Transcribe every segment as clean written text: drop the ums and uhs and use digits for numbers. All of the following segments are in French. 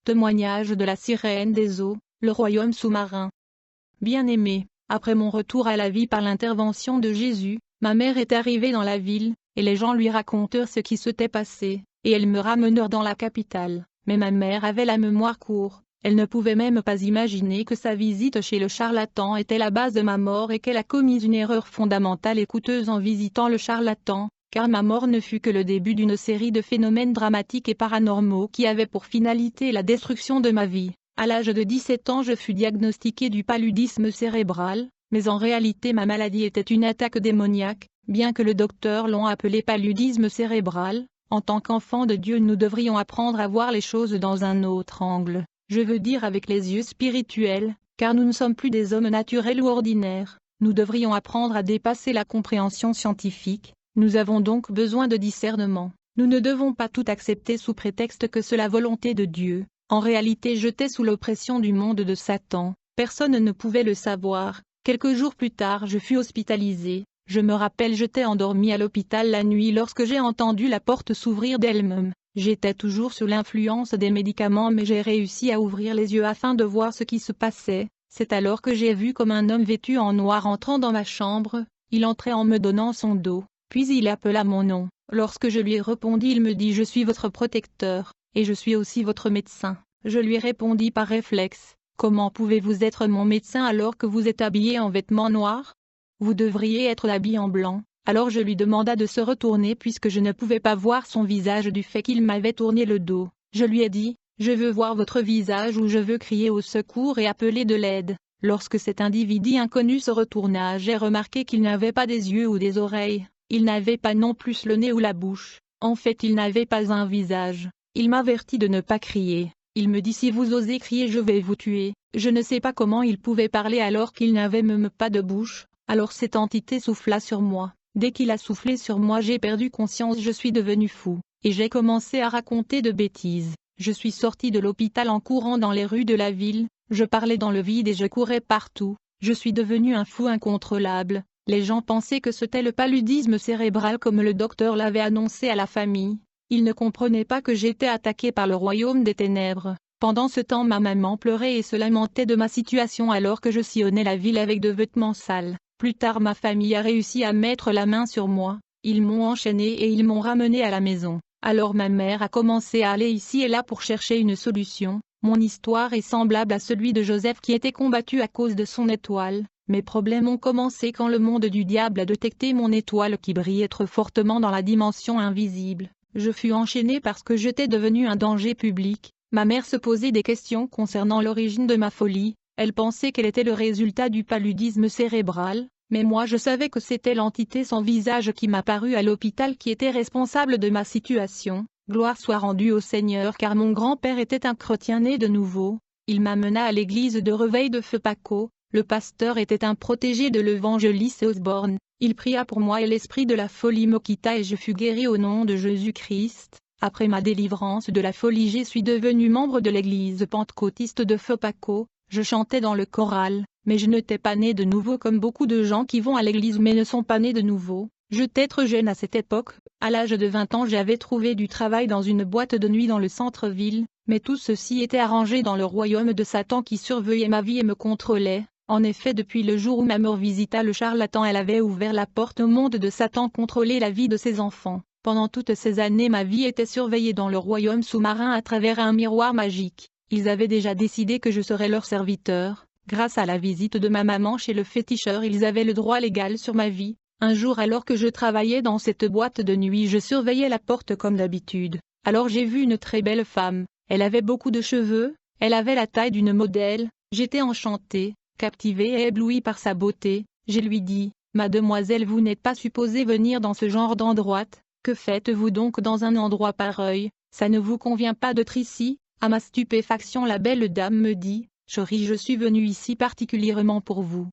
Témoignage de la sirène des eaux, le royaume sous-marin. Bien-aimé, après mon retour à la vie par l'intervention de Jésus, ma mère est arrivée dans la ville, et les gens lui racontèrent ce qui s'était passé, et elles me ramenèrent dans la capitale. Mais ma mère avait la mémoire courte, elle ne pouvait même pas imaginer que sa visite chez le charlatan était la base de ma mort et qu'elle a commis une erreur fondamentale et coûteuse en visitant le charlatan, car ma mort ne fut que le début d'une série de phénomènes dramatiques et paranormaux qui avaient pour finalité la destruction de ma vie. À l'âge de 17 ans, je fus diagnostiqué du paludisme cérébral, mais en réalité ma maladie était une attaque démoniaque, bien que le docteur l'ont appelé paludisme cérébral. En tant qu'enfants de Dieu, nous devrions apprendre à voir les choses dans un autre angle, je veux dire avec les yeux spirituels, car nous ne sommes plus des hommes naturels ou ordinaires. Nous devrions apprendre à dépasser la compréhension scientifique, nous avons donc besoin de discernement. Nous ne devons pas tout accepter sous prétexte que c'est la volonté de Dieu. En réalité, j'étais sous l'oppression du monde de Satan, personne ne pouvait le savoir. Quelques jours plus tard, je fus hospitalisé. Je me rappelle, j'étais endormi à l'hôpital la nuit lorsque j'ai entendu la porte s'ouvrir d'elle-même. J'étais toujours sous l'influence des médicaments, mais j'ai réussi à ouvrir les yeux afin de voir ce qui se passait. C'est alors que j'ai vu comme un homme vêtu en noir entrant dans ma chambre. Il entrait en me donnant son dos, puis il appela mon nom. Lorsque je lui répondis, il me dit « Je suis votre protecteur, et je suis aussi votre médecin ». Je lui répondis par réflexe « Comment pouvez-vous être mon médecin alors que vous êtes habillé en vêtements noirs ? Vous devriez être habillé en blanc ». Alors je lui demanda de se retourner puisque je ne pouvais pas voir son visage du fait qu'il m'avait tourné le dos. Je lui ai dit « Je veux voir votre visage ou je veux crier au secours et appeler de l'aide ». Lorsque cet individu inconnu se retourna, j'ai remarqué qu'il n'avait pas des yeux ou des oreilles, il n'avait pas non plus le nez ou la bouche, en fait il n'avait pas un visage. Il m'avertit de ne pas crier. Il me dit « Si vous osez crier, je vais vous tuer ». Je ne sais pas comment il pouvait parler alors qu'il n'avait même pas de bouche. Alors cette entité souffla sur moi. Dès qu'il a soufflé sur moi, j'ai perdu conscience, je suis devenu fou, et j'ai commencé à raconter de bêtises. Je suis sorti de l'hôpital en courant dans les rues de la ville, je parlais dans le vide et je courais partout. Je suis devenu un fou incontrôlable. Les gens pensaient que c'était le paludisme cérébral comme le docteur l'avait annoncé à la famille. Ils ne comprenaient pas que j'étais attaqué par le royaume des ténèbres. Pendant ce temps, ma maman pleurait et se lamentait de ma situation alors que je sillonnais la ville avec de vêtements sales. Plus tard, ma famille a réussi à mettre la main sur moi. Ils m'ont enchaîné et ils m'ont ramené à la maison. Alors ma mère a commencé à aller ici et là pour chercher une solution. Mon histoire est semblable à celui de Joseph qui était combattu à cause de son étoile. Mes problèmes ont commencé quand le monde du diable a détecté mon étoile qui brillait trop fortement dans la dimension invisible. Je fus enchaîné parce que j'étais devenu un danger public. Ma mère se posait des questions concernant l'origine de ma folie. Elle pensait qu'elle était le résultat du paludisme cérébral, mais moi je savais que c'était l'entité sans visage qui m'apparut à l'hôpital qui était responsable de ma situation. Gloire soit rendue au Seigneur car mon grand-père était un chrétien né de nouveau. Il m'amena à l'église de Réveil de Feu Paco. Le pasteur était un protégé de l'évangéliste Osborne. Il pria pour moi et l'esprit de la folie me quitta et je fus guéri au nom de Jésus-Christ. Après ma délivrance de la folie, je suis devenu membre de l'église pentecôtiste de Feu Paco. Je chantais dans le choral, mais je n'étais pas né de nouveau comme beaucoup de gens qui vont à l'église mais ne sont pas nés de nouveau. J'étais trop jeune à cette époque. À l'âge de 20 ans, j'avais trouvé du travail dans une boîte de nuit dans le centre-ville, mais tout ceci était arrangé dans le royaume de Satan qui surveillait ma vie et me contrôlait. En effet, depuis le jour où ma mère visita le charlatan, elle avait ouvert la porte au monde de Satan, contrôlé la vie de ses enfants. Pendant toutes ces années, ma vie était surveillée dans le royaume sous-marin à travers un miroir magique. Ils avaient déjà décidé que je serais leur serviteur. Grâce à la visite de ma maman chez le féticheur, ils avaient le droit légal sur ma vie. Un jour, alors que je travaillais dans cette boîte de nuit, je surveillais la porte comme d'habitude. Alors j'ai vu une très belle femme. Elle avait beaucoup de cheveux, elle avait la taille d'une modèle. J'étais enchanté, captivé et ébloui par sa beauté. Je lui dis « Mademoiselle, vous n'êtes pas supposée venir dans ce genre d'endroit. Que faites-vous donc dans un endroit pareil? Ça ne vous convient pas d'être ici ?» À ma stupéfaction, la belle dame me dit « Chérie, je suis venue ici particulièrement pour vous. »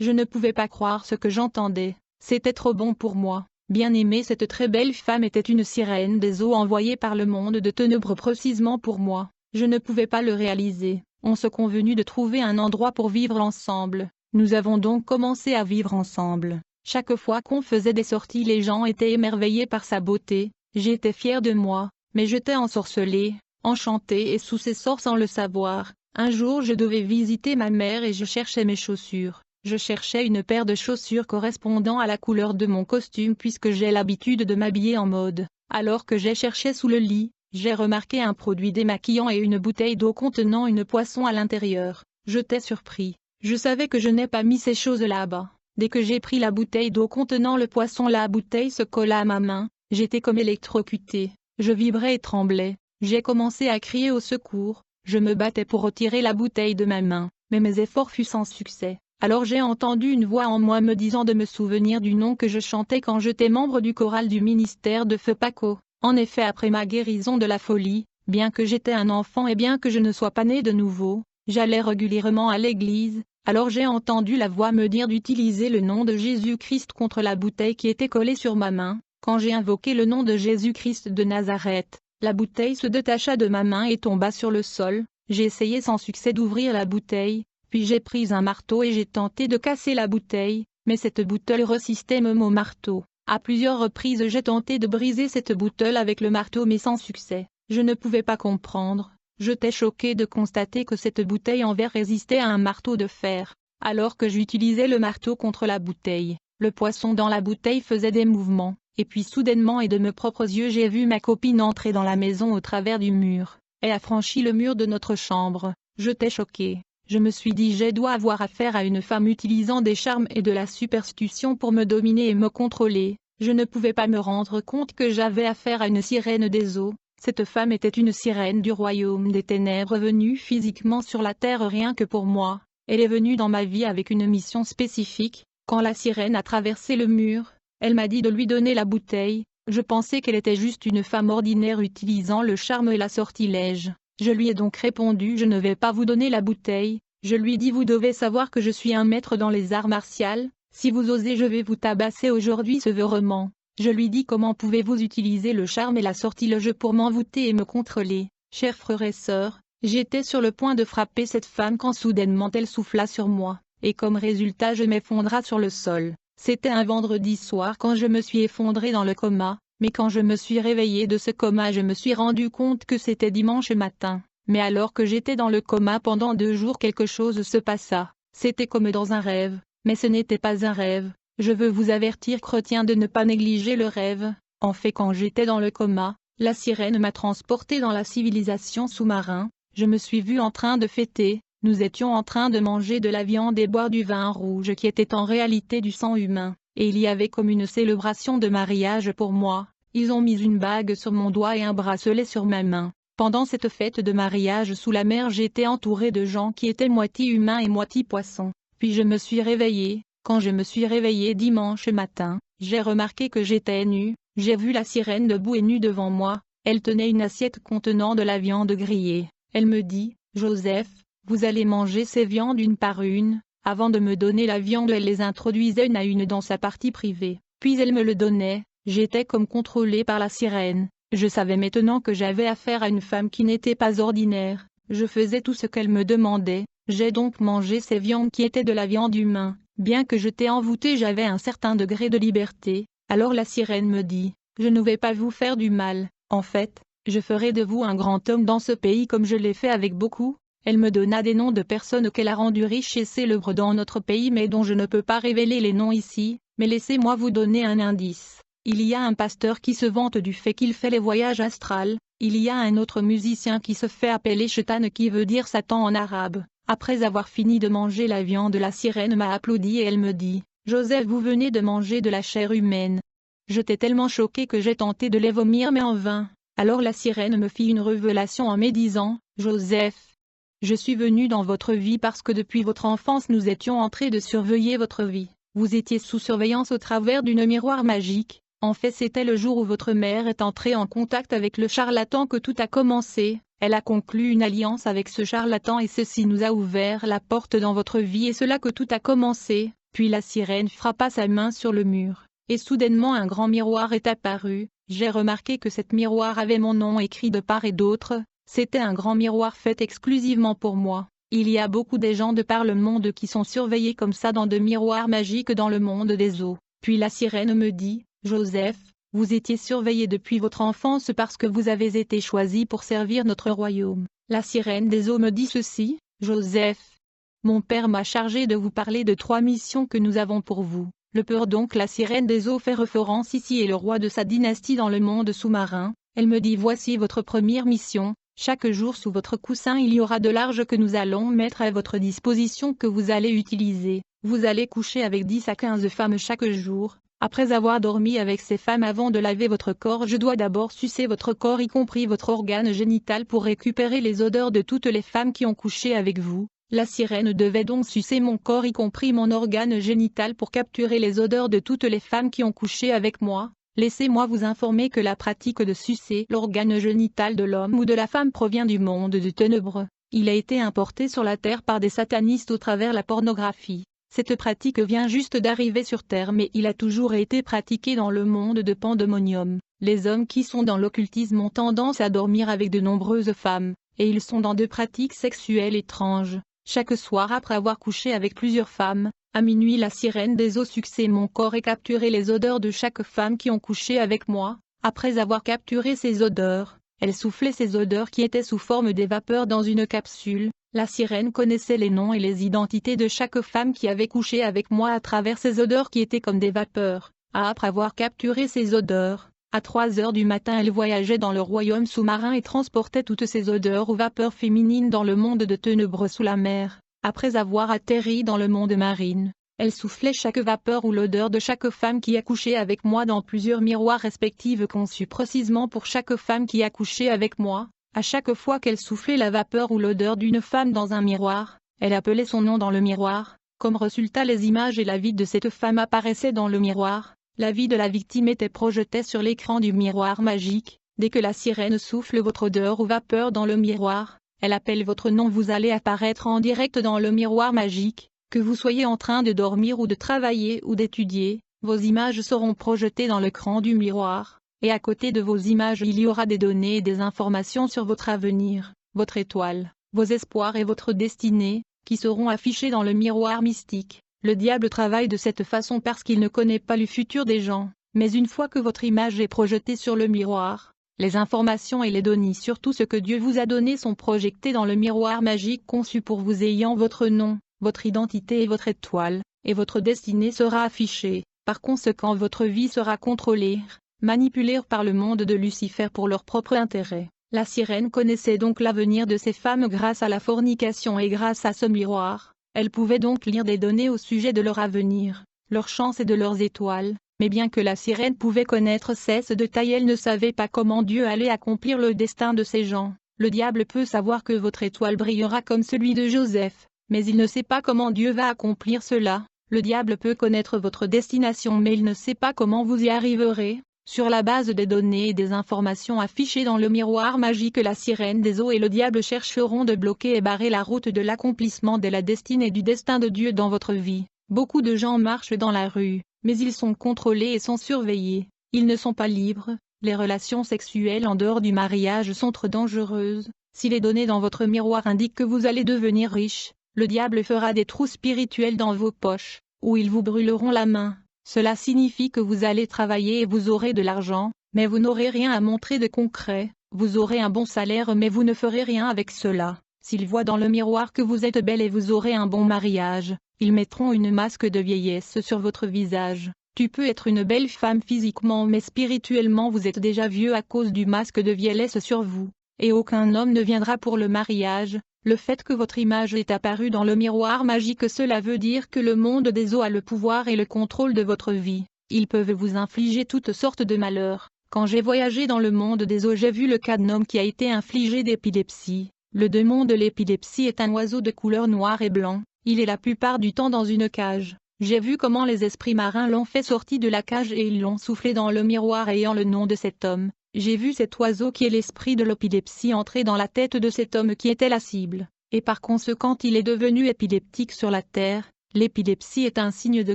Je ne pouvais pas croire ce que j'entendais. C'était trop bon pour moi. Bien aimé, cette très belle femme était une sirène des eaux envoyée par le monde de ténèbres précisément pour moi. Je ne pouvais pas le réaliser. On se convenut de trouver un endroit pour vivre ensemble. Nous avons donc commencé à vivre ensemble. Chaque fois qu'on faisait des sorties, les gens étaient émerveillés par sa beauté. J'étais fier de moi, mais j'étais ensorcelé. enchantée et sous ses sorts sans le savoir. Un jour je devais visiter ma mère et je cherchais mes chaussures. Je cherchais une paire de chaussures correspondant à la couleur de mon costume puisque j'ai l'habitude de m'habiller en mode. Alors que j'ai cherché sous le lit, j'ai remarqué un produit démaquillant et une bouteille d'eau contenant une poisson à l'intérieur. J'étais surpris. Je savais que je n'ai pas mis ces choses là-bas. Dès que j'ai pris la bouteille d'eau contenant le poisson, la bouteille se colla à ma main. J'étais comme électrocuté. Je vibrais et tremblais. J'ai commencé à crier au secours. Je me battais pour retirer la bouteille de ma main, mais mes efforts furent sans succès. Alors j'ai entendu une voix en moi me disant de me souvenir du nom que je chantais quand j'étais membre du choral du ministère de Feu Paco. En effet, après ma guérison de la folie, bien que j'étais un enfant et bien que je ne sois pas né de nouveau, j'allais régulièrement à l'église. Alors j'ai entendu la voix me dire d'utiliser le nom de Jésus-Christ contre la bouteille qui était collée sur ma main. Quand j'ai invoqué le nom de Jésus-Christ de Nazareth, la bouteille se détacha de ma main et tomba sur le sol. J'ai essayé sans succès d'ouvrir la bouteille, puis j'ai pris un marteau et j'ai tenté de casser la bouteille, mais cette bouteille résistait même au marteau. À plusieurs reprises j'ai tenté de briser cette bouteille avec le marteau mais sans succès. Je ne pouvais pas comprendre. J'étais choqué de constater que cette bouteille en verre résistait à un marteau de fer. Alors que j'utilisais le marteau contre la bouteille, le poisson dans la bouteille faisait des mouvements, et puis soudainement et de mes propres yeux j'ai vu ma copine entrer dans la maison au travers du mur. Elle a franchi le mur de notre chambre. J'étais choqué. Je me suis dit je dois avoir affaire à une femme utilisant des charmes et de la superstition pour me dominer et me contrôler. Je ne pouvais pas me rendre compte que j'avais affaire à une sirène des eaux. Cette femme était une sirène du royaume des ténèbres venue physiquement sur la terre rien que pour moi. Elle est venue dans ma vie avec une mission spécifique. Quand la sirène a traversé le mur, elle m'a dit de lui donner la bouteille. Je pensais qu'elle était juste une femme ordinaire utilisant le charme et la sortilège. Je lui ai donc répondu je ne vais pas vous donner la bouteille. Je lui dis vous devez savoir que je suis un maître dans les arts martiaux. Si vous osez je vais vous tabasser aujourd'hui sévèrement. Je lui dis comment pouvez-vous utiliser le charme et la sortilège pour m'envoûter et me contrôler. Chers frères et sœurs, j'étais sur le point de frapper cette femme quand soudainement elle souffla sur moi, et comme résultat je m'effondra sur le sol. C'était un vendredi soir quand je me suis effondré dans le coma, mais quand je me suis réveillé de ce coma je me suis rendu compte que c'était dimanche matin. Mais alors que j'étais dans le coma pendant 2 jours quelque chose se passa. C'était comme dans un rêve, mais ce n'était pas un rêve. Je veux vous avertir chrétiens de ne pas négliger le rêve. En fait quand j'étais dans le coma, la sirène m'a transporté dans la civilisation sous-marin. Je me suis vu en train de fêter. Nous étions en train de manger de la viande et boire du vin rouge qui était en réalité du sang humain. Et il y avait comme une célébration de mariage pour moi. Ils ont mis une bague sur mon doigt et un bracelet sur ma main. Pendant cette fête de mariage sous la mer j'étais entouré de gens qui étaient moitié humains et moitié poissons. Puis je me suis réveillé. Quand je me suis réveillé dimanche matin, j'ai remarqué que j'étais nu. J'ai vu la sirène debout et nue devant moi. Elle tenait une assiette contenant de la viande grillée. Elle me dit, Joseph, vous allez manger ces viandes une par une. Avant de me donner la viande elle les introduisait une à une dans sa partie privée. Puis elle me le donnait. J'étais comme contrôlé par la sirène. Je savais maintenant que j'avais affaire à une femme qui n'était pas ordinaire. Je faisais tout ce qu'elle me demandait. J'ai donc mangé ces viandes qui étaient de la viande humaine. Bien que j'étais envoûté j'avais un certain degré de liberté. Alors la sirène me dit, je ne vais pas vous faire du mal. En fait, je ferai de vous un grand homme dans ce pays comme je l'ai fait avec beaucoup. Elle me donna des noms de personnes qu'elle a rendues riches et célèbres dans notre pays mais dont je ne peux pas révéler les noms ici. Mais laissez-moi vous donner un indice. Il y a un pasteur qui se vante du fait qu'il fait les voyages astrales. Il y a un autre musicien qui se fait appeler Shaitan qui veut dire Satan en arabe. Après avoir fini de manger la viande la sirène m'a applaudi et elle me dit, Joseph vous venez de manger de la chair humaine. J'étais tellement choqué que j'ai tenté de les vomir mais en vain. Alors la sirène me fit une révélation en me disant, Joseph, je suis venu dans votre vie parce que depuis votre enfance nous étions en train de surveiller votre vie. Vous étiez sous surveillance au travers d'une miroir magique. En fait c'était le jour où votre mère est entrée en contact avec le charlatan que tout a commencé. Elle a conclu une alliance avec ce charlatan et ceci nous a ouvert la porte dans votre vie et c'est là que tout a commencé. Puis la sirène frappa sa main sur le mur. Et soudainement un grand miroir est apparu. J'ai remarqué que cet miroir avait mon nom écrit de part et d'autre. C'était un grand miroir fait exclusivement pour moi. Il y a beaucoup de gens de par le monde qui sont surveillés comme ça dans de miroirs magiques dans le monde des eaux. Puis la sirène me dit, Joseph, Vous étiez surveillés depuis votre enfance parce que vous avez été choisis pour servir notre royaume. La sirène des eaux me dit ceci, Joseph. Mon père m'a chargé de vous parler de 3 missions que nous avons pour vous. Le peur donc la sirène des eaux fait référence ici est le roi de sa dynastie dans le monde sous-marin. Elle me dit voici votre première mission. Chaque jour sous votre coussin il y aura de l'argent que nous allons mettre à votre disposition que vous allez utiliser. Vous allez coucher avec 10 à 15 femmes chaque jour. Après avoir dormi avec ces femmes avant de laver votre corps je dois d'abord sucer votre corps y compris votre organe génital pour récupérer les odeurs de toutes les femmes qui ont couché avec vous. La sirène devait donc sucer mon corps y compris mon organe génital pour capturer les odeurs de toutes les femmes qui ont couché avec moi. Laissez-moi vous informer que la pratique de sucer l'organe génital de l'homme ou de la femme provient du monde de ténèbres. Il a été importé sur la terre par des satanistes au travers la pornographie. Cette pratique vient juste d'arriver sur terre mais il a toujours été pratiqué dans le monde de pandémonium. Les hommes qui sont dans l'occultisme ont tendance à dormir avec de nombreuses femmes, et ils sont dans de pratiques sexuelles étranges. Chaque soir après avoir couché avec plusieurs femmes, à minuit la sirène des eaux suçait mon corps et capturait les odeurs de chaque femme qui ont couché avec moi. Après avoir capturé ces odeurs, elle soufflait ces odeurs qui étaient sous forme des vapeurs dans une capsule. La sirène connaissait les noms et les identités de chaque femme qui avait couché avec moi à travers ces odeurs qui étaient comme des vapeurs. Après avoir capturé ces odeurs, à 3 heures du matin elle voyageait dans le royaume sous-marin et transportait toutes ces odeurs ou vapeurs féminines dans le monde de ténèbres sous la mer. Après avoir atterri dans le monde marine, elle soufflait chaque vapeur ou l'odeur de chaque femme qui a couché avec moi dans plusieurs miroirs respectifs conçus précisément pour chaque femme qui a couché avec moi. À chaque fois qu'elle soufflait la vapeur ou l'odeur d'une femme dans un miroir, elle appelait son nom dans le miroir. Comme résultat les images et la vie de cette femme apparaissaient dans le miroir. La vie de la victime était projetée sur l'écran du miroir magique. Dès que la sirène souffle votre odeur ou vapeur dans le miroir, elle appelle votre nom. Vous allez apparaître en direct dans le miroir magique. Que vous soyez en train de dormir ou de travailler ou d'étudier, vos images seront projetées dans l'écran du miroir. Et à côté de vos images il y aura des données et des informations sur votre avenir, votre étoile, vos espoirs et votre destinée, qui seront affichés dans le miroir mystique. Le diable travaille de cette façon parce qu'il ne connaît pas le futur des gens, mais une fois que votre image est projetée sur le miroir, les informations et les données sur tout ce que Dieu vous a donné sont projetées dans le miroir magique conçu pour vous ayant votre nom, votre identité et votre étoile, et votre destinée sera affichée. Par conséquent votre vie sera contrôlée, manipulés par le monde de Lucifer pour leur propre intérêt. La sirène connaissait donc l'avenir de ces femmes grâce à la fornication et grâce à ce miroir. Elle pouvait donc lire des données au sujet de leur avenir, leurs chances et de leurs étoiles. Mais bien que la sirène pouvait connaître ces détails, elle ne savait pas comment Dieu allait accomplir le destin de ces gens. Le diable peut savoir que votre étoile brillera comme celui de Joseph, mais il ne sait pas comment Dieu va accomplir cela. Le diable peut connaître votre destination mais il ne sait pas comment vous y arriverez. Sur la base des données et des informations affichées dans le miroir magique, la sirène des eaux et le diable chercheront de bloquer et barrer la route de l'accomplissement de la destinée et du destin de Dieu dans votre vie. Beaucoup de gens marchent dans la rue, mais ils sont contrôlés et sont surveillés. Ils ne sont pas libres. Les relations sexuelles en dehors du mariage sont trop dangereuses. Si les données dans votre miroir indiquent que vous allez devenir riche, le diable fera des trous spirituels dans vos poches, où ils vous brûleront la main. Cela signifie que vous allez travailler et vous aurez de l'argent, mais vous n'aurez rien à montrer de concret. Vous aurez un bon salaire mais vous ne ferez rien avec cela. S'ils voient dans le miroir que vous êtes belle et vous aurez un bon mariage, ils mettront une masque de vieillesse sur votre visage. Tu peux être une belle femme physiquement mais spirituellement vous êtes déjà vieux à cause du masque de vieillesse sur vous. Et aucun homme ne viendra pour le mariage. Le fait que votre image est apparue dans le miroir magique, cela veut dire que le monde des eaux a le pouvoir et le contrôle de votre vie. Ils peuvent vous infliger toutes sortes de malheurs. Quand j'ai voyagé dans le monde des eaux, j'ai vu le cas d'un homme qui a été infligé d'épilepsie. Le démon de l'épilepsie est un oiseau de couleur noir et blanc. Il est la plupart du temps dans une cage. J'ai vu comment les esprits marins l'ont fait sortir de la cage et ils l'ont soufflé dans le miroir ayant le nom de cet homme. J'ai vu cet oiseau qui est l'esprit de l'épilepsie entrer dans la tête de cet homme qui était la cible, et par conséquent il est devenu épileptique sur la terre. L'épilepsie est un signe de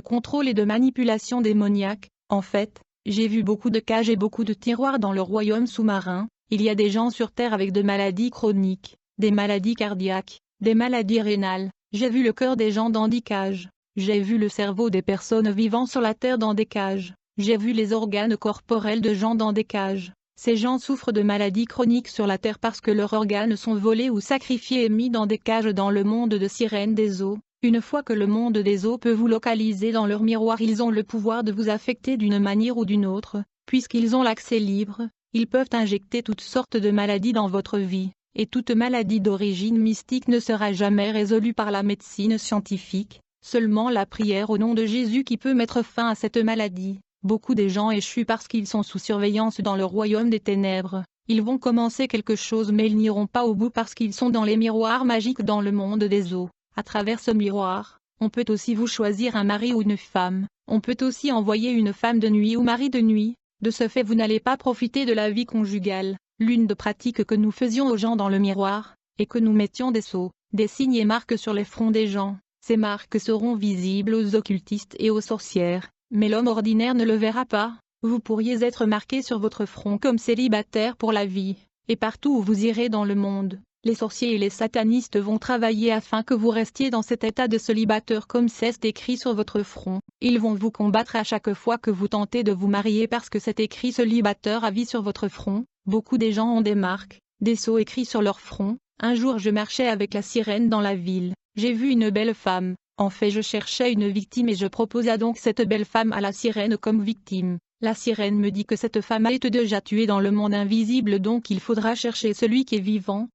contrôle et de manipulation démoniaque. En fait, j'ai vu beaucoup de cages et beaucoup de tiroirs dans le royaume sous-marin. Il y a des gens sur terre avec des maladies chroniques, des maladies cardiaques, des maladies rénales. J'ai vu le cœur des gens dans des cages. J'ai vu le cerveau des personnes vivant sur la terre dans des cages. J'ai vu les organes corporels de gens dans des cages. Ces gens souffrent de maladies chroniques sur la terre parce que leurs organes sont volés ou sacrifiés et mis dans des cages dans le monde de sirènes des eaux. Une fois que le monde des eaux peut vous localiser dans leur miroir, ils ont le pouvoir de vous affecter d'une manière ou d'une autre. Puisqu'ils ont l'accès libre, ils peuvent injecter toutes sortes de maladies dans votre vie. Et toute maladie d'origine mystique ne sera jamais résolue par la médecine scientifique, seulement la prière au nom de Jésus qui peut mettre fin à cette maladie. Beaucoup de gens échouent parce qu'ils sont sous surveillance dans le royaume des ténèbres. Ils vont commencer quelque chose mais ils n'iront pas au bout parce qu'ils sont dans les miroirs magiques dans le monde des eaux. À travers ce miroir, on peut aussi vous choisir un mari ou une femme. On peut aussi envoyer une femme de nuit ou mari de nuit. De ce fait vous n'allez pas profiter de la vie conjugale. L'une des pratiques que nous faisions aux gens dans le miroir, est que nous mettions des sceaux, des signes et marques sur les fronts des gens. Ces marques seront visibles aux occultistes et aux sorcières, mais l'homme ordinaire ne le verra pas. Vous pourriez être marqué sur votre front comme célibataire pour la vie, et partout où vous irez dans le monde, les sorciers et les satanistes vont travailler afin que vous restiez dans cet état de célibataire comme c'est écrit sur votre front. Ils vont vous combattre à chaque fois que vous tentez de vous marier parce que c'est écrit célibataire à vie sur votre front. Beaucoup des gens ont des marques, des sceaux écrits sur leur front. Un jour je marchais avec la sirène dans la ville, j'ai vu une belle femme. En fait je cherchais une victime et je proposa donc cette belle femme à la sirène comme victime. La sirène me dit que cette femme a été déjà tuée dans le monde invisible donc il faudra chercher celui qui est vivant.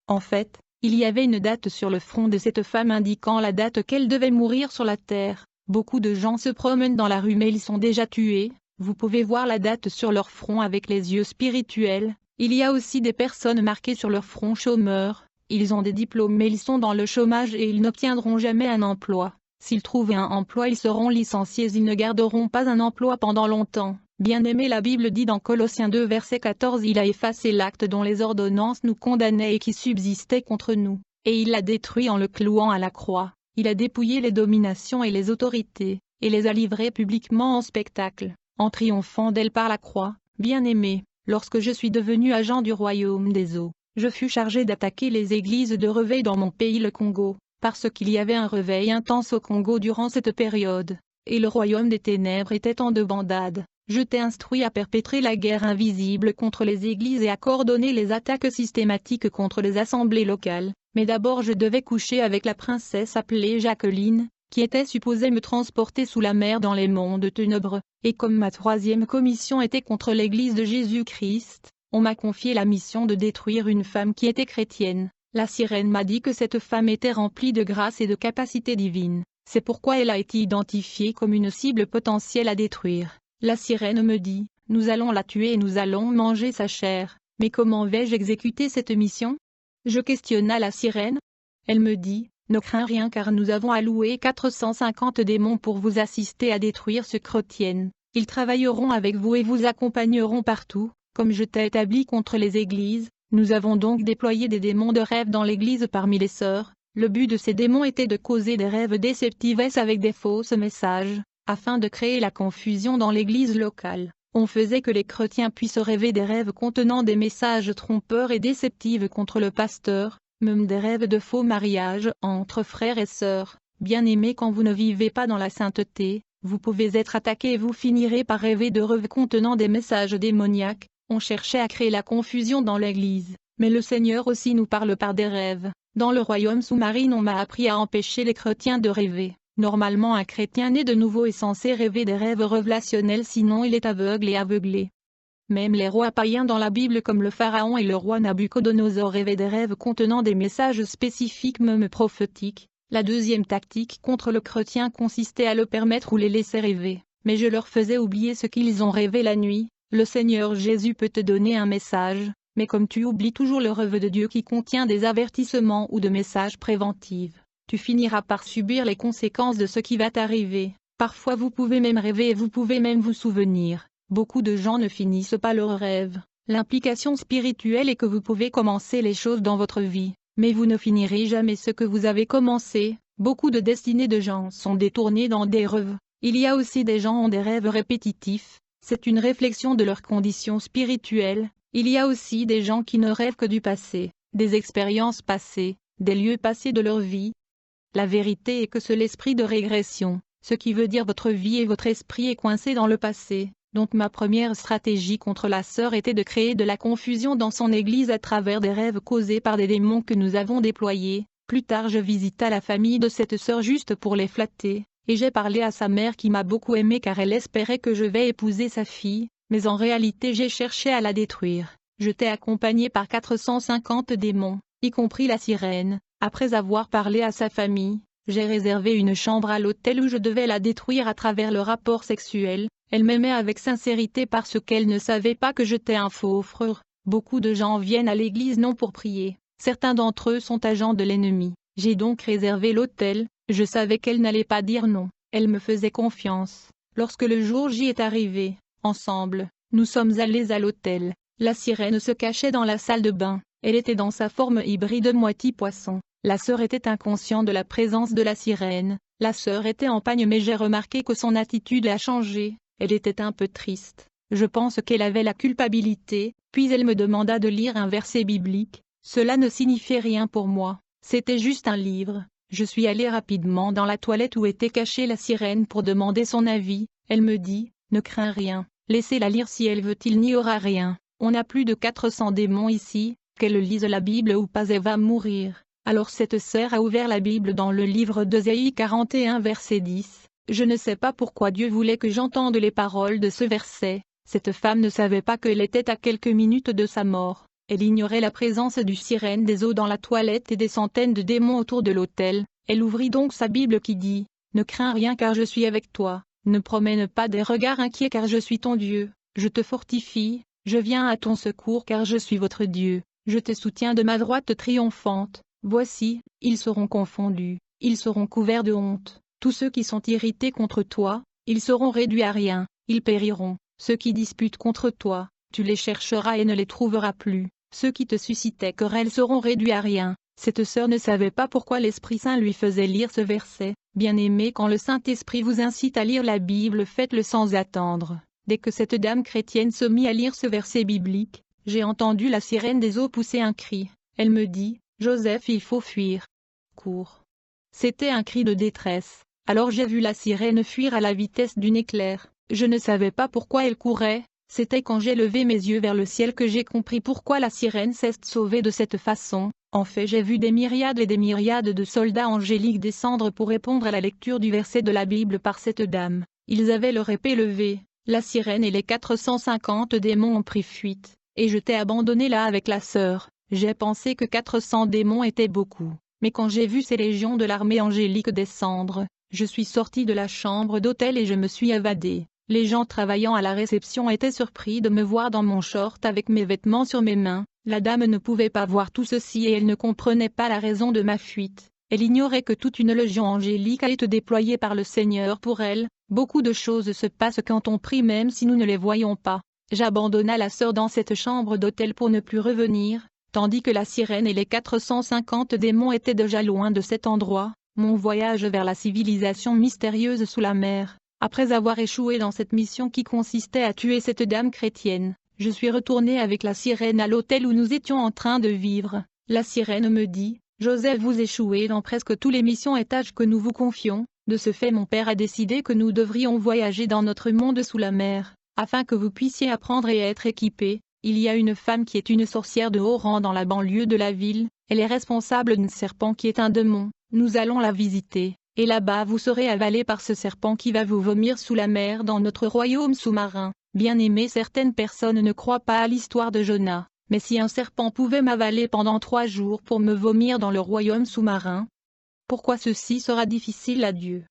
En fait, il y avait une date sur le front de cette femme indiquant la date qu'elle devait mourir sur la terre. Beaucoup de gens se promènent dans la rue mais ils sont déjà tués. Vous pouvez voir la date sur leur front avec les yeux spirituels. Il y a aussi des personnes marquées sur leur front chômeurs. Ils ont des diplômes mais ils sont dans le chômage et ils n'obtiendront jamais un emploi. S'ils trouvent un emploi ils seront licenciés, ils ne garderont pas un emploi pendant longtemps. Bien-aimé, la Bible dit dans Colossiens 2 verset 14 « Il a effacé l'acte dont les ordonnances nous condamnaient et qui subsistait contre nous, et il l'a détruit en le clouant à la croix. Il a dépouillé les dominations et les autorités, et les a livrées publiquement en spectacle, en triomphant d'elle par la croix. Bien-aimé, lorsque je suis devenu agent du royaume des eaux, je fus chargé d'attaquer les églises de réveil dans mon pays le Congo, parce qu'il y avait un réveil intense au Congo durant cette période, et le royaume des ténèbres était en débandade. Je t'ai instruit à perpétrer la guerre invisible contre les églises et à coordonner les attaques systématiques contre les assemblées locales, mais d'abord je devais coucher avec la princesse appelée Jacqueline, qui était supposée me transporter sous la mer dans les mondes ténèbres, et comme ma troisième commission était contre l'église de Jésus-Christ, on m'a confié la mission de détruire une femme qui était chrétienne. La sirène m'a dit que cette femme était remplie de grâce et de capacités divines, c'est pourquoi elle a été identifiée comme une cible potentielle à détruire. La sirène me dit, nous allons la tuer et nous allons manger sa chair, mais comment vais-je exécuter cette mission? Je questionna la sirène. Elle me dit, ne crains rien car nous avons alloué 450 démons pour vous assister à détruire ce chrétienne. Ils travailleront avec vous et vous accompagneront partout, comme je t'ai établi contre les églises. Nous avons donc déployé des démons de rêve dans l'église parmi les sœurs. Le but de ces démons était de causer des rêves déceptifs avec des fausses messages, afin de créer la confusion dans l'église locale. On faisait que les chrétiens puissent rêver des rêves contenant des messages trompeurs et déceptifs contre le pasteur, même des rêves de faux mariage entre frères et sœurs. Bien-aimés, quand vous ne vivez pas dans la sainteté, vous pouvez être attaqué et vous finirez par rêver de rêves contenant des messages démoniaques. On cherchait à créer la confusion dans l'église, mais le Seigneur aussi nous parle par des rêves. Dans le royaume sous-marin on m'a appris à empêcher les chrétiens de rêver. Normalement un chrétien né de nouveau est censé rêver des rêves révélationnels sinon il est aveugle et aveuglé. Même les rois païens dans la Bible comme le pharaon et le roi Nabucodonosor rêvaient des rêves contenant des messages spécifiques même prophétiques. La deuxième tactique contre le chrétien consistait à le permettre ou les laisser rêver, mais je leur faisais oublier ce qu'ils ont rêvé la nuit. Le Seigneur Jésus peut te donner un message, mais comme tu oublies toujours le rêve de Dieu qui contient des avertissements ou de messages préventifs, tu finiras par subir les conséquences de ce qui va t'arriver. Parfois vous pouvez même rêver et vous pouvez même vous souvenir. Beaucoup de gens ne finissent pas leurs rêves. L'implication spirituelle est que vous pouvez commencer les choses dans votre vie, mais vous ne finirez jamais ce que vous avez commencé. Beaucoup de destinées de gens sont détournées dans des rêves. Il y a aussi des gens qui ont des rêves répétitifs. C'est une réflexion de leur condition spirituelle. Il y a aussi des gens qui ne rêvent que du passé, des expériences passées, des lieux passés de leur vie. La vérité est que c'est l'esprit de régression, ce qui veut dire votre vie et votre esprit est coincé dans le passé. Donc ma première stratégie contre la sœur était de créer de la confusion dans son église à travers des rêves causés par des démons que nous avons déployés. Plus tard je visita la famille de cette sœur juste pour les flatter, et j'ai parlé à sa mère qui m'a beaucoup aimé car elle espérait que je vais épouser sa fille, mais en réalité j'ai cherché à la détruire. J'étais accompagné par 450 démons, y compris la sirène. Après avoir parlé à sa famille, j'ai réservé une chambre à l'hôtel où je devais la détruire à travers le rapport sexuel. Elle m'aimait avec sincérité parce qu'elle ne savait pas que j'étais un faux frère. Beaucoup de gens viennent à l'église non pour prier, certains d'entre eux sont agents de l'ennemi. J'ai donc réservé l'hôtel, je savais qu'elle n'allait pas dire non, elle me faisait confiance. Lorsque le jour J est arrivé, ensemble, nous sommes allés à l'hôtel. La sirène se cachait dans la salle de bain, elle était dans sa forme hybride moitié poisson. La sœur était inconsciente de la présence de la sirène, la sœur était en pagne mais j'ai remarqué que son attitude a changé, elle était un peu triste. Je pense qu'elle avait la culpabilité, puis elle me demanda de lire un verset biblique. Cela ne signifiait rien pour moi, c'était juste un livre. Je suis allé rapidement dans la toilette où était cachée la sirène pour demander son avis. Elle me dit, ne crains rien, laissez-la lire si elle veut, il n'y aura rien. On a plus de 400 démons ici, qu'elle lise la Bible ou pas elle va mourir. Alors cette sœur a ouvert la Bible dans le livre d'Ésaïe 41 verset 10. Je ne sais pas pourquoi Dieu voulait que j'entende les paroles de ce verset. Cette femme ne savait pas qu'elle était à quelques minutes de sa mort. Elle ignorait la présence du sirène des eaux dans la toilette et des centaines de démons autour de l'autel. Elle ouvrit donc sa Bible qui dit, « Ne crains rien car je suis avec toi, ne promène pas des regards inquiets car je suis ton Dieu, je te fortifie, je viens à ton secours car je suis votre Dieu, je te soutiens de ma droite triomphante. Voici, ils seront confondus, ils seront couverts de honte, tous ceux qui sont irrités contre toi, ils seront réduits à rien, ils périront, ceux qui disputent contre toi, tu les chercheras et ne les trouveras plus, ceux qui te suscitaient querelle seront réduits à rien. » Cette sœur ne savait pas pourquoi l'Esprit Saint lui faisait lire ce verset. Bien-aimé, quand le Saint-Esprit vous incite à lire la Bible, faites-le sans attendre. Dès que cette dame chrétienne se mit à lire ce verset biblique, j'ai entendu la sirène des eaux pousser un cri. Elle me dit, « Joseph, il faut fuir. Cours. » C'était un cri de détresse. Alors j'ai vu la sirène fuir à la vitesse d'une éclair. Je ne savais pas pourquoi elle courait. C'était quand j'ai levé mes yeux vers le ciel que j'ai compris pourquoi la sirène s'est sauvée de cette façon. En fait, j'ai vu des myriades et des myriades de soldats angéliques descendre pour répondre à la lecture du verset de la Bible par cette dame. Ils avaient leur épée levée. La sirène et les 450 démons ont pris fuite, et je t'ai abandonné là avec la sœur. J'ai pensé que 400 démons étaient beaucoup, mais quand j'ai vu ces légions de l'armée angélique descendre, je suis sorti de la chambre d'hôtel et je me suis évadé. Les gens travaillant à la réception étaient surpris de me voir dans mon short avec mes vêtements sur mes mains. La dame ne pouvait pas voir tout ceci et elle ne comprenait pas la raison de ma fuite. Elle ignorait que toute une légion angélique a été déployée par le Seigneur pour elle. Beaucoup de choses se passent quand on prie même si nous ne les voyons pas. J'abandonna la sœur dans cette chambre d'hôtel pour ne plus revenir, tandis que la sirène et les 450 démons étaient déjà loin de cet endroit. Mon voyage vers la civilisation mystérieuse sous la mer. Après avoir échoué dans cette mission qui consistait à tuer cette dame chrétienne, je suis retourné avec la sirène à l'hôtel où nous étions en train de vivre. La sirène me dit, « Joseph, vous échouez dans presque tous les missions et tâches que nous vous confions. De ce fait, mon père a décidé que nous devrions voyager dans notre monde sous la mer, afin que vous puissiez apprendre et être équipés. Il y a une femme qui est une sorcière de haut rang dans la banlieue de la ville. Elle est responsable d'un serpent qui est un démon. Nous allons la visiter. Et là-bas vous serez avalé par ce serpent qui va vous vomir sous la mer dans notre royaume sous-marin. » Bien-aimé, certaines personnes ne croient pas à l'histoire de Jonas, mais si un serpent pouvait m'avaler pendant 3 jours pour me vomir dans le royaume sous-marin, pourquoi ceci sera difficile à Dieu?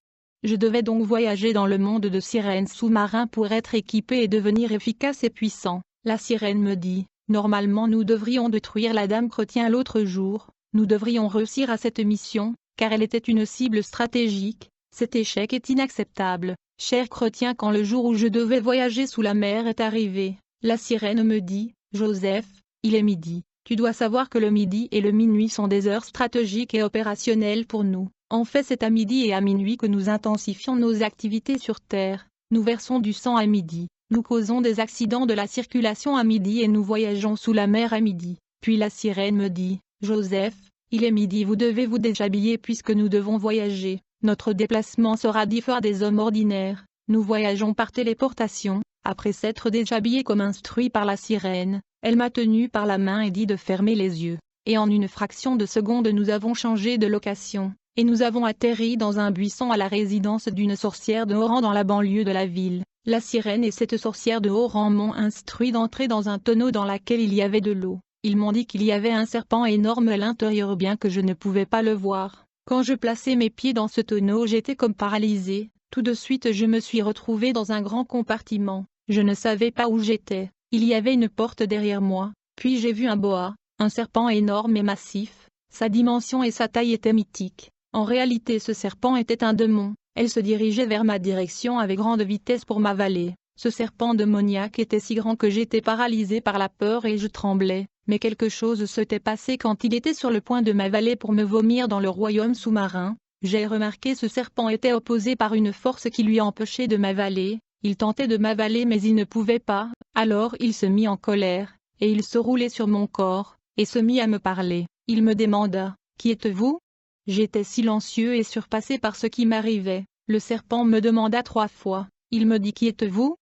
Je devais donc voyager dans le monde de sirènes sous-marins pour être équipé et devenir efficace et puissant. La sirène me dit, « Normalement nous devrions détruire la dame chrétienne l'autre jour, nous devrions réussir à cette mission, car elle était une cible stratégique. Cet échec est inacceptable. Cher chrétien, quand le jour où je devais voyager sous la mer est arrivé, la sirène me dit, « Joseph, il est midi. Tu dois savoir que le midi et le minuit sont des heures stratégiques et opérationnelles pour nous. En fait, c'est à midi et à minuit que nous intensifions nos activités sur Terre. Nous versons du sang à midi, nous causons des accidents de la circulation à midi et nous voyageons sous la mer à midi. » Puis la sirène me dit, « Joseph, il est midi, vous devez vous déshabiller puisque nous devons voyager. Notre déplacement sera différent des hommes ordinaires. Nous voyageons par téléportation. Après s'être déshabillée comme instruit par la sirène, elle m'a tenu par la main et dit de fermer les yeux. Et en une fraction de seconde nous avons changé de location, et nous avons atterri dans un buisson à la résidence d'une sorcière de haut rang dans la banlieue de la ville. La sirène et cette sorcière de haut rang m'ont instruit d'entrer dans un tonneau dans lequel il y avait de l'eau. Ils m'ont dit qu'il y avait un serpent énorme à l'intérieur bien que je ne pouvais pas le voir. Quand je plaçais mes pieds dans ce tonneau j'étais comme paralysée. Tout de suite je me suis retrouvée dans un grand compartiment. Je ne savais pas où j'étais. Il y avait une porte derrière moi. Puis j'ai vu un boa, un serpent énorme et massif. Sa dimension et sa taille étaient mythiques. En réalité ce serpent était un démon. Elle se dirigeait vers ma direction avec grande vitesse pour m'avaler. Ce serpent démoniaque était si grand que j'étais paralysée par la peur et je tremblais. Mais quelque chose s'était passé quand il était sur le point de m'avaler pour me vomir dans le royaume sous-marin. J'ai remarqué ce serpent était opposé par une force qui lui empêchait de m'avaler. Il tentait de m'avaler mais il ne pouvait pas. Alors il se mit en colère, et il se roulait sur mon corps, et se mit à me parler. Il me demanda « Qui êtes-vous » J'étais silencieux et surpassé par ce qui m'arrivait. Le serpent me demanda 3 fois. Il me dit « Qui êtes-vous »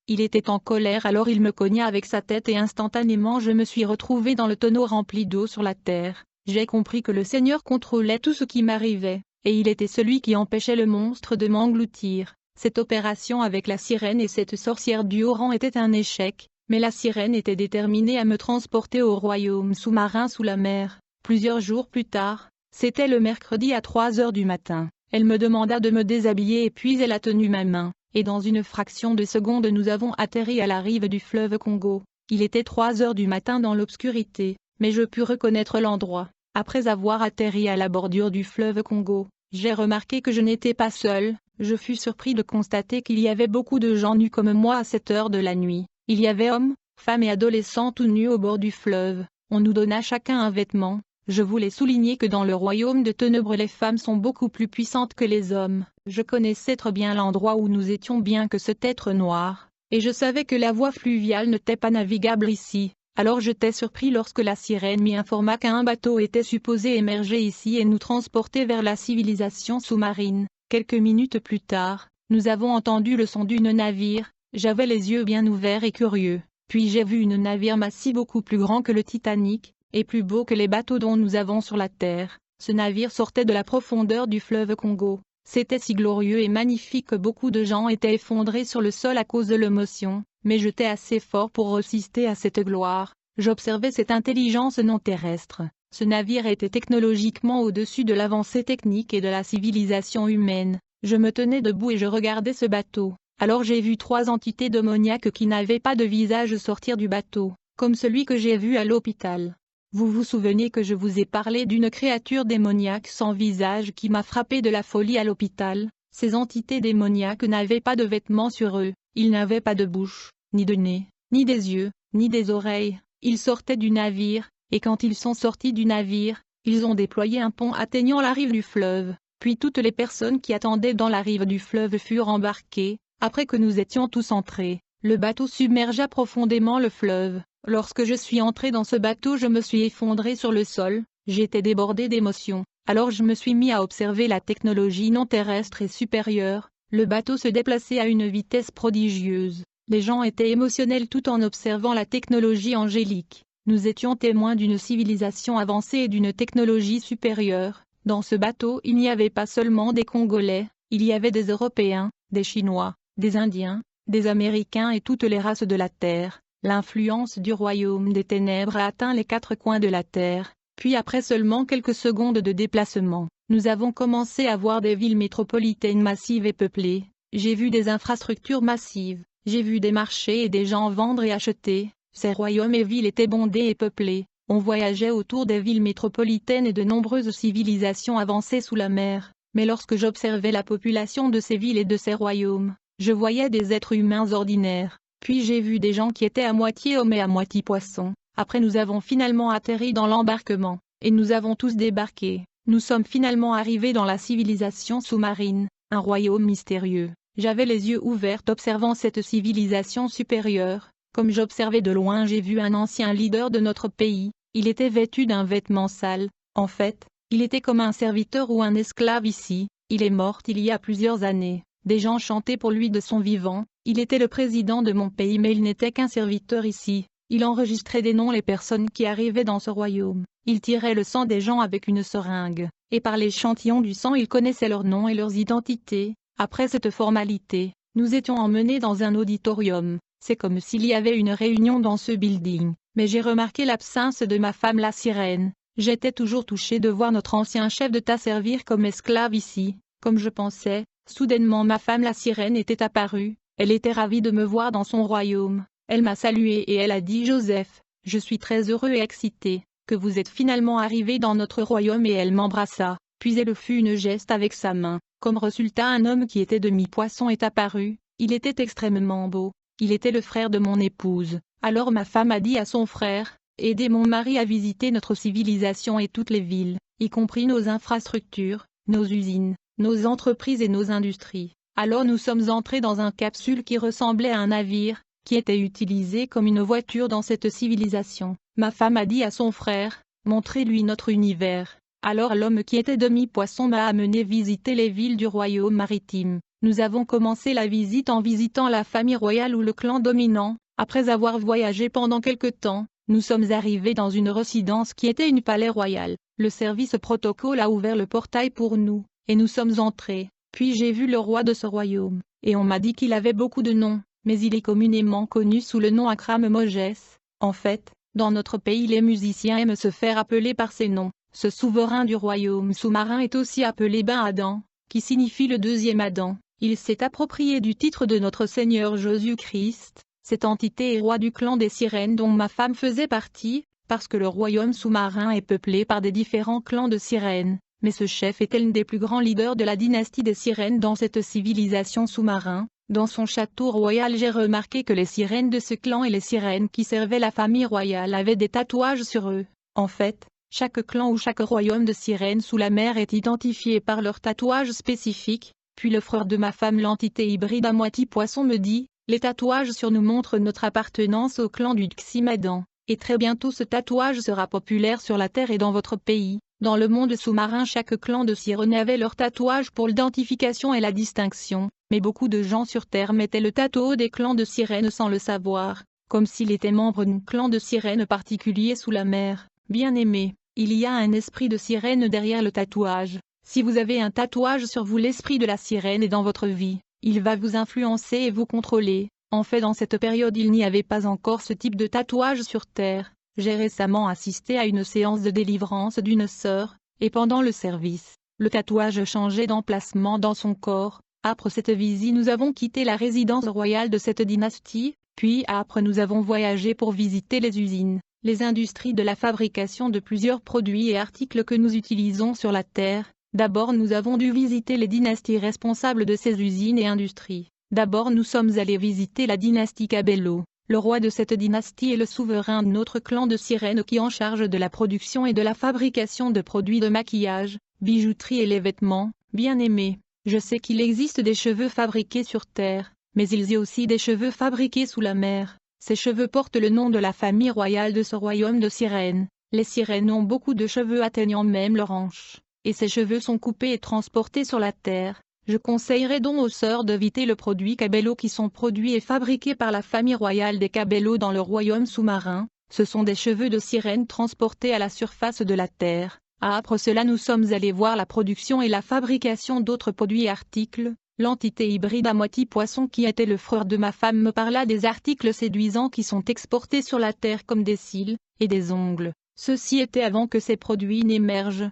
Il était en colère alors il me cogna avec sa tête et instantanément je me suis retrouvé dans le tonneau rempli d'eau sur la terre. J'ai compris que le Seigneur contrôlait tout ce qui m'arrivait, et il était celui qui empêchait le monstre de m'engloutir. Cette opération avec la sirène et cette sorcière du haut rang était un échec, mais la sirène était déterminée à me transporter au royaume sous-marin sous la mer. Plusieurs jours plus tard, c'était le mercredi à 3 heures du matin, elle me demanda de me déshabiller et puis elle a tenu ma main. Et dans une fraction de seconde nous avons atterri à la rive du fleuve Congo. Il était 3 heures du matin dans l'obscurité, mais je pus reconnaître l'endroit. Après avoir atterri à la bordure du fleuve Congo, j'ai remarqué que je n'étais pas seul. Je fus surpris de constater qu'il y avait beaucoup de gens nus comme moi à cette heure de la nuit. Il y avait hommes, femmes et adolescents tout nus au bord du fleuve. On nous donna chacun un vêtement. Je voulais souligner que dans le royaume de ténèbres les femmes sont beaucoup plus puissantes que les hommes. Je connaissais très bien l'endroit où nous étions bien que cet être noir, et je savais que la voie fluviale n'était pas navigable ici. Alors j'étais surpris lorsque la sirène m'y informa qu'un bateau était supposé émerger ici et nous transporter vers la civilisation sous-marine. Quelques minutes plus tard, nous avons entendu le son d'une navire. J'avais les yeux bien ouverts et curieux. Puis j'ai vu une navire massif beaucoup plus grand que le Titanic, et plus beau que les bateaux dont nous avons sur la terre. Ce navire sortait de la profondeur du fleuve Congo. C'était si glorieux et magnifique que beaucoup de gens étaient effondrés sur le sol à cause de l'émotion, mais j'étais assez fort pour résister à cette gloire. J'observais cette intelligence non terrestre. Ce navire était technologiquement au-dessus de l'avancée technique et de la civilisation humaine. Je me tenais debout et je regardais ce bateau. Alors j'ai vu 3 entités démoniaques qui n'avaient pas de visage sortir du bateau, comme celui que j'ai vu à l'hôpital. Vous vous souvenez que je vous ai parlé d'une créature démoniaque sans visage qui m'a frappé de la folie à l'hôpital? Ces entités démoniaques n'avaient pas de vêtements sur eux, ils n'avaient pas de bouche, ni de nez, ni des yeux, ni des oreilles. Ils sortaient du navire, et quand ils sont sortis du navire, ils ont déployé un pont atteignant la rive du fleuve. Puis toutes les personnes qui attendaient dans la rive du fleuve furent embarquées. Après que nous étions tous entrés, le bateau submergea profondément le fleuve. Lorsque je suis entré dans ce bateau je me suis effondré sur le sol, j'étais débordé d'émotions. Alors je me suis mis à observer la technologie non terrestre et supérieure. Le bateau se déplaçait à une vitesse prodigieuse. Les gens étaient émotionnels tout en observant la technologie angélique. Nous étions témoins d'une civilisation avancée et d'une technologie supérieure. Dans ce bateau il n'y avait pas seulement des Congolais, il y avait des Européens, des Chinois, des Indiens, des Américains et toutes les races de la Terre. L'influence du royaume des ténèbres a atteint les 4 coins de la Terre, puis après seulement quelques secondes de déplacement, nous avons commencé à voir des villes métropolitaines massives et peuplées. J'ai vu des infrastructures massives, j'ai vu des marchés et des gens vendre et acheter. Ces royaumes et villes étaient bondés et peuplés. On voyageait autour des villes métropolitaines et de nombreuses civilisations avancées sous la mer. Mais lorsque j'observais la population de ces villes et de ces royaumes, je voyais des êtres humains ordinaires. Puis j'ai vu des gens qui étaient à moitié hommes et à moitié poissons. Après nous avons finalement atterri dans l'embarquement, et nous avons tous débarqué. Nous sommes finalement arrivés dans la civilisation sous-marine, un royaume mystérieux. J'avais les yeux ouverts observant cette civilisation supérieure. Comme j'observais de loin j'ai vu un ancien leader de notre pays. Il était vêtu d'un vêtement sale. En fait, il était comme un serviteur ou un esclave ici. Il est mort il y a plusieurs années. Des gens chantaient pour lui de son vivant. Il était le président de mon pays mais il n'était qu'un serviteur ici. Il enregistrait des noms les personnes qui arrivaient dans ce royaume. Il tirait le sang des gens avec une seringue, et par l'échantillon du sang il connaissait leurs noms et leurs identités. Après cette formalité, nous étions emmenés dans un auditorium. C'est comme s'il y avait une réunion dans ce building. Mais j'ai remarqué l'absence de ma femme la sirène. J'étais toujours touché de voir notre ancien chef d'État servir comme esclave ici. Comme je pensais, soudainement ma femme la sirène était apparue. Elle était ravie de me voir dans son royaume. Elle m'a salué et elle a dit: Joseph, je suis très heureux et excité que vous êtes finalement arrivé dans notre royaume, et elle m'embrassa. Puis elle fit une geste avec sa main. Comme résultat, un homme qui était demi-poisson est apparu. Il était extrêmement beau. Il était le frère de mon épouse. Alors ma femme a dit à son frère: aidez mon mari à visiter notre civilisation et toutes les villes, y compris nos infrastructures, nos usines, nos entreprises et nos industries. Alors nous sommes entrés dans une capsule qui ressemblait à un navire, qui était utilisé comme une voiture dans cette civilisation. Ma femme a dit à son frère: montrez-lui notre univers. Alors l'homme qui était demi-poisson m'a amené visiter les villes du royaume maritime. Nous avons commencé la visite en visitant la famille royale ou le clan dominant. Après avoir voyagé pendant quelque temps, nous sommes arrivés dans une résidence qui était une palais royal. Le service protocole a ouvert le portail pour nous, et nous sommes entrés. Puis j'ai vu le roi de ce royaume, et on m'a dit qu'il avait beaucoup de noms, mais il est communément connu sous le nom Akram Moses. En fait, dans notre pays les musiciens aiment se faire appeler par ces noms. Ce souverain du royaume sous-marin est aussi appelé Ben Adam, qui signifie le deuxième Adam. Il s'est approprié du titre de notre Seigneur Jésus-Christ. Cette entité est roi du clan des sirènes dont ma femme faisait partie, parce que le royaume sous-marin est peuplé par des différents clans de sirènes. Mais ce chef était l'un des plus grands leaders de la dynastie des sirènes dans cette civilisation sous-marin. Dans son château royal, j'ai remarqué que les sirènes de ce clan et les sirènes qui servaient la famille royale avaient des tatouages sur eux. En fait, chaque clan ou chaque royaume de sirènes sous la mer est identifié par leur tatouage spécifique. Puis le frère de ma femme, l'entité hybride à moitié poisson, me dit: les tatouages sur nous montrent notre appartenance au clan du Ximadan. Et très bientôt ce tatouage sera populaire sur la terre et dans votre pays. Dans le monde sous-marin, chaque clan de sirènes avait leur tatouage pour l'identification et la distinction, mais beaucoup de gens sur terre mettaient le tatouage des clans de sirènes sans le savoir, comme s'il était membre d'un clan de sirènes particulier sous la mer. Bien-aimé, il y a un esprit de sirène derrière le tatouage. Si vous avez un tatouage sur vous, l'esprit de la sirène est dans votre vie. Il va vous influencer et vous contrôler. En fait, dans cette période, il n'y avait pas encore ce type de tatouage sur terre. J'ai récemment assisté à une séance de délivrance d'une sœur, et pendant le service, le tatouage changeait d'emplacement dans son corps. Après cette visite, nous avons quitté la résidence royale de cette dynastie, puis après nous avons voyagé pour visiter les usines, les industries de la fabrication de plusieurs produits et articles que nous utilisons sur la terre. D'abord nous avons dû visiter les dynasties responsables de ces usines et industries. D'abord nous sommes allés visiter la dynastie Cabello. Le roi de cette dynastie est le souverain de notre clan de sirènes qui est en charge de la production et de la fabrication de produits de maquillage, bijouterie et les vêtements. Bien-aimé, je sais qu'il existe des cheveux fabriqués sur terre, mais il y a aussi des cheveux fabriqués sous la mer. Ces cheveux portent le nom de la famille royale de ce royaume de sirènes. Les sirènes ont beaucoup de cheveux atteignant même leurs hanches, et ces cheveux sont coupés et transportés sur la terre. Je conseillerais donc aux sœurs d'éviter le produit Cabello qui sont produits et fabriqués par la famille royale des Cabello dans le royaume sous-marin. Ce sont des cheveux de sirène transportés à la surface de la terre. Après cela nous sommes allés voir la production et la fabrication d'autres produits et articles. L'entité hybride à moitié poisson qui était le frère de ma femme me parla des articles séduisants qui sont exportés sur la terre comme des cils et des ongles. Ceci était avant que ces produits n'émergent.